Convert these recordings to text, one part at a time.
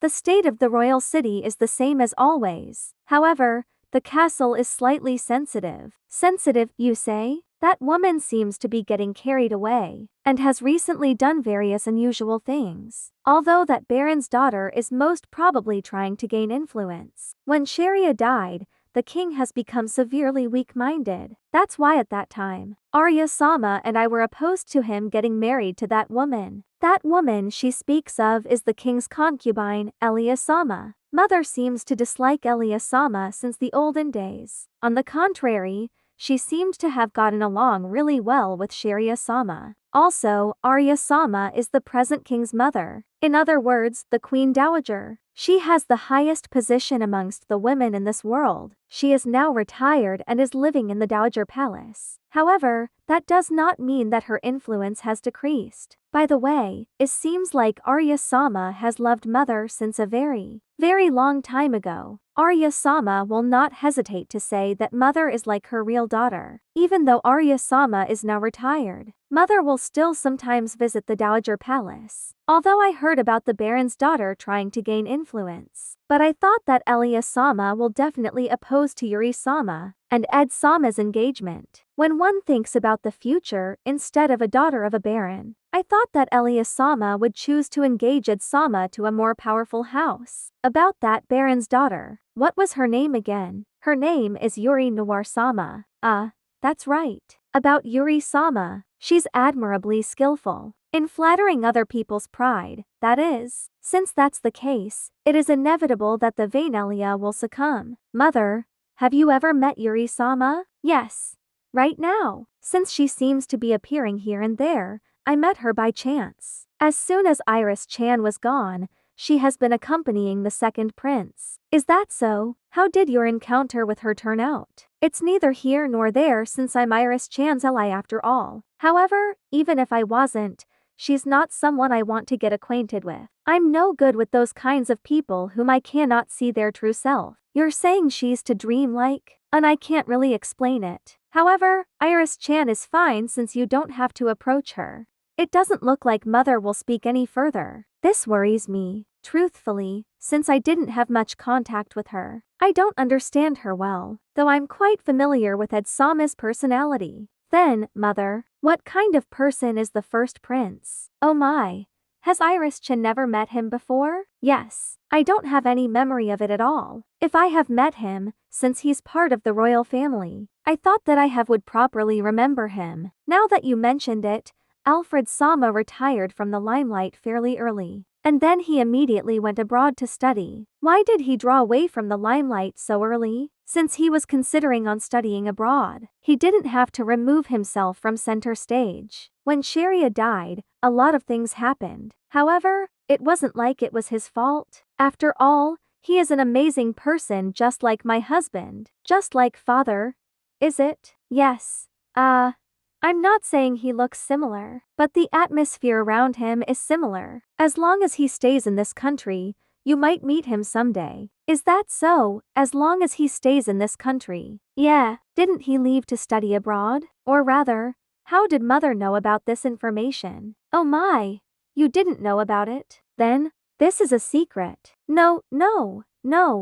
The state of the royal city is the same as always. However, the castle is slightly sensitive. Sensitive, you say? That woman seems to be getting carried away, and has recently done various unusual things. Although that baron's daughter is most probably trying to gain influence. When Sharia died, the king has become severely weak-minded. That's why at that time, Arya Sama and I were opposed to him getting married to that woman. That woman she speaks of is the king's concubine, Elia Sama. Mother seems to dislike Elia Sama since the olden days. On the contrary, she seemed to have gotten along really well with Sharia Sama. Also, Arya Sama is the present king's mother. In other words, the Queen Dowager. She has the highest position amongst the women in this world. She is now retired and is living in the Dowager Palace. However, that does not mean that her influence has decreased. By the way, it seems like Arya Sama has loved Mother since a very, very long time ago. Arya Sama will not hesitate to say that Mother is like her real daughter. Even though Arya Sama is now retired, Mother will still sometimes visit the Dowager Palace. Although I heard about the Baron's daughter trying to gain influence, but I thought that Elia Sama will definitely oppose to Yuri Sama and Ed Sama's engagement. When one thinks about the future instead of a daughter of a baron, I thought that Elia Sama would choose to engage Ed Sama to a more powerful house. About that baron's daughter, what was her name again? Her name is Yuri Noir Sama. That's right. About Yuri Sama, she's admirably skillful in flattering other people's pride, that is. Since that's the case, it is inevitable that the vain Elia will succumb. Mother, have you ever met Yuri Sama? Yes. Right now. Since she seems to be appearing here and there, I met her by chance. As soon as Iris Chan was gone, she has been accompanying the second prince. Is that so? How did your encounter with her turn out? It's neither here nor there since I'm Iris Chan's ally after all. However, even if I wasn't, she's not someone I want to get acquainted with. I'm no good with those kinds of people whom I cannot see their true self. You're saying she's to dream like? And I can't really explain it. However, Iris Chan is fine since you don't have to approach her. It doesn't look like Mother will speak any further. This worries me, truthfully, since I didn't have much contact with her. I don't understand her well, though I'm quite familiar with Ed Sama's personality. Then, Mother, what kind of person is the first prince? Oh my. Has Iris Chan never met him before? Yes. I don't have any memory of it at all. If I have met him, since he's part of the royal family, I thought that I would properly remember him. Now that you mentioned it, Alfred Sama retired from the limelight fairly early, and then he immediately went abroad to study. Why did he draw away from the limelight so early? Since he was considering on studying abroad, he didn't have to remove himself from center stage. When Sharia died, a lot of things happened. However, it wasn't like it was his fault. After all, he is an amazing person just like my husband. Just like father. Is it? Yes. I'm not saying he looks similar, but the atmosphere around him is similar. As long as he stays in this country, you might meet him someday. Is that so? As long as he stays in this country? Yeah. Didn't he leave to study abroad? Or rather, how did Mother know about this information? Oh my. You didn't know about it? Then, this is a secret. No,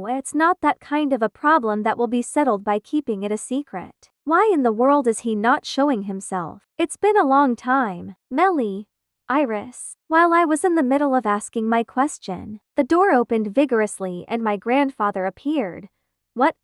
it's not that kind of a problem that will be settled by keeping it a secret. Why in the world is he not showing himself? It's been a long time. Melly. Iris. While I was in the middle of asking my question, the door opened vigorously and my grandfather appeared. What,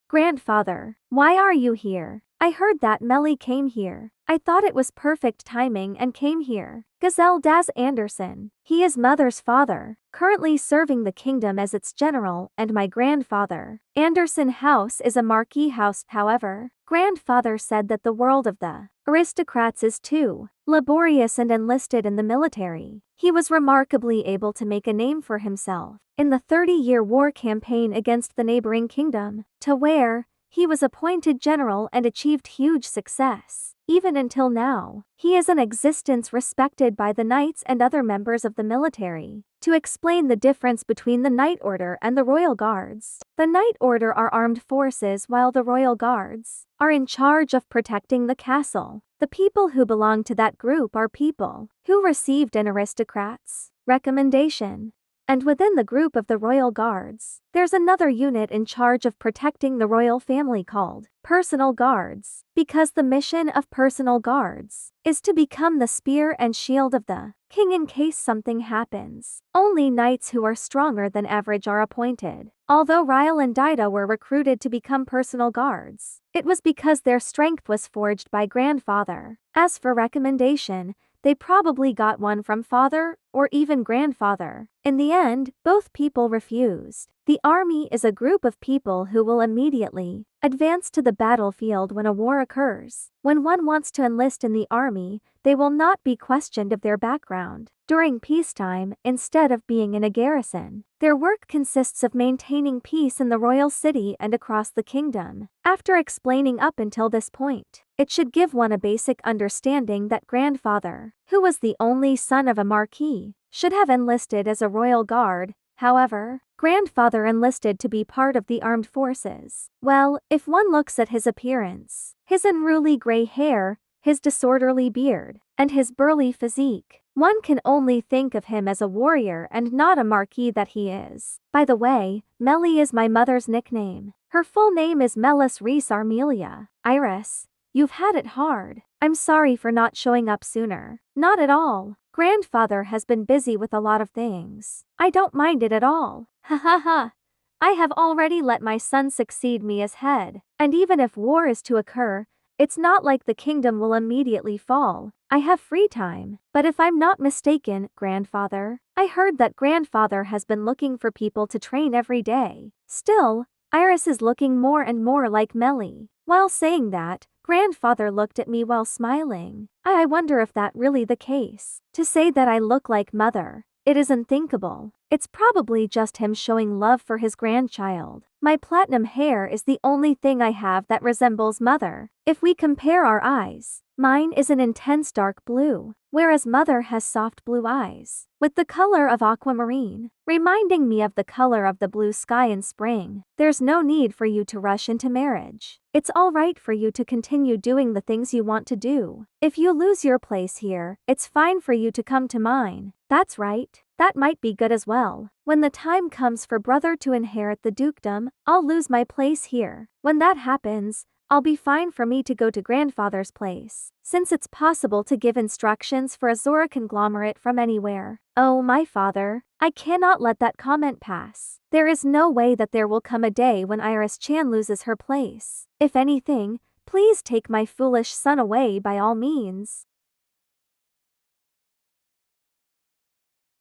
grandfather? Why are you here? I heard that Melly came here. I thought it was perfect timing and came here. Gazelle Das Anderson. He is Mother's father, currently serving the kingdom as its general, and my grandfather. Anderson House is a marquee house, however. Grandfather said that the world of the aristocrats is too laborious and enlisted in the military. He was remarkably able to make a name for himself in the 30-year war campaign against the neighboring kingdom, to where he was appointed general and achieved huge success. Even until now, he is an existence respected by the knights and other members of the military. To explain the difference between the Knight Order and the Royal Guards, the Knight Order are armed forces while the Royal Guards are in charge of protecting the castle. The people who belong to that group are people who received an aristocrat's recommendation And within the group of the royal guards, there's another unit in charge of protecting the royal family called personal guards, because the mission of personal guards is to become the spear and shield of the king in case something happens. Only knights who are stronger than average are appointed. Although Ryle and Dida were recruited to become personal guards, it was because their strength was forged by grandfather. As for recommendation, they probably got one from father or even grandfather. In the end, both people refused. The army is a group of people who will immediately advance to the battlefield when a war occurs. When one wants to enlist in the army, they will not be questioned of their background during peacetime instead of being in a garrison. Their work consists of maintaining peace in the royal city and across the kingdom. After explaining up until this point, it should give one a basic understanding that grandfather, who was the only son of a marquis, should have enlisted as a royal guard. However, grandfather enlisted to be part of the armed forces. Well, if one looks at his appearance, his unruly gray hair, his disorderly beard, and his burly physique, one can only think of him as a warrior and not a marquis that he is. By the way, Melly is my mother's nickname. Her full name is Melis Reese Armelia. Iris, you've had it hard. I'm sorry for not showing up sooner. Not at all. Grandfather has been busy with a lot of things. I don't mind it at all. Ha ha ha. I have already let my son succeed me as head. And even if war is to occur, it's not like the kingdom will immediately fall. I have free time. But if I'm not mistaken, grandfather, I heard that grandfather has been looking for people to train every day. Still, Iris is looking more and more like Melly. While saying that, grandfather looked at me while smiling. I wonder if that really the case. To say that I look like mother, it is unthinkable. It's probably just him showing love for his grandchild. My platinum hair is the only thing I have that resembles mother. If we compare our eyes, mine is an intense dark blue, whereas mother has soft blue eyes, with the color of aquamarine, reminding me of the color of the blue sky in spring. There's no need for you to rush into marriage. It's all right for you to continue doing the things you want to do. If you lose your place here, it's fine for you to come to mine. That's right. That might be good as well. When the time comes for brother to inherit the dukedom, I'll lose my place here. When that happens, I'll be fine for me to go to grandfather's place, since it's possible to give instructions for a Zora conglomerate from anywhere. Oh, my father, I cannot let that comment pass. There is no way that there will come a day when Iris Chan loses her place. If anything, please take my foolish son away by all means.